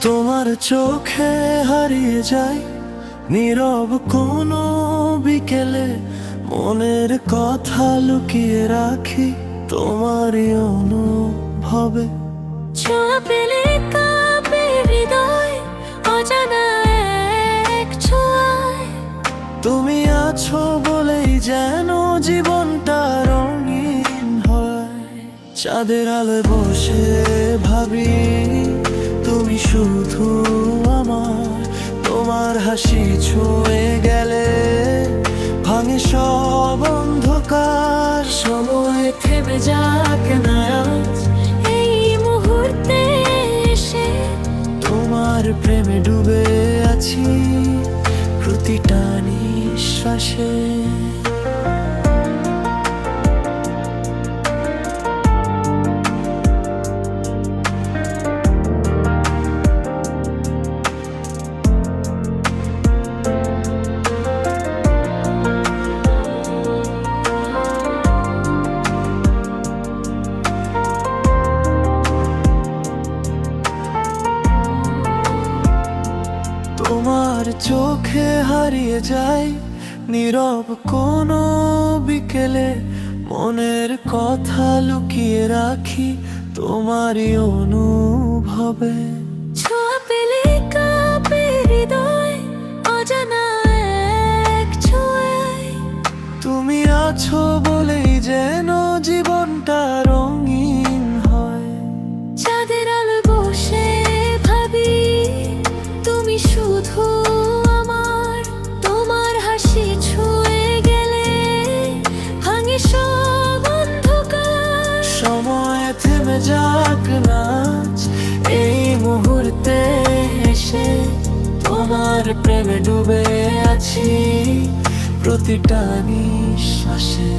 তোমার চোখে হারিয়ে যাই নীরব কোনো বিকেলে, মনের কথা লুকিয়ে রাখি তোমারই অনুভবে। ছোঁয়া পেলে কাঁপে হৃদয়, অজানা এক ছোঁয়ায়। তুমি আছো বলেই যেন জীবনটা রঙিন হয়। চাঁদের আলোয় বসে ভাবি তুমি শুধু আমার, তোমার হাসি ছুঁয়ে গেলে ভাঙে সব অন্ধকার। সময় থেমে যাক না আজ এই মুহূর্তে এসে, তোমার প্রেমে ডুবে আছি প্রতিটা নিঃশ্বাসে। তোমার চোখে হারিয়ে যাই নীরব কোনো বিকেলে, মনের কথা লুকিয়ে রাখি তোমারই অনুভবে। ছোঁয়া পেলে কাঁপে হৃদয়, অজানা এক ছোঁয়ায়। তুমি আছো বলেই যেন জীবনটা রঙিন হয়। চাঁদের আলো বসে ভাবি তুমি শুধু আমার, তোমার হাসি ছুঁয়ে গেলে ভাঙে সব অন্ধকার। সময় থেমে যাক না আজ এই মুহূর্তে এসে, তোমার প্রেমে ডুবে আছি প্রতিটা নিঃশ্বাসে।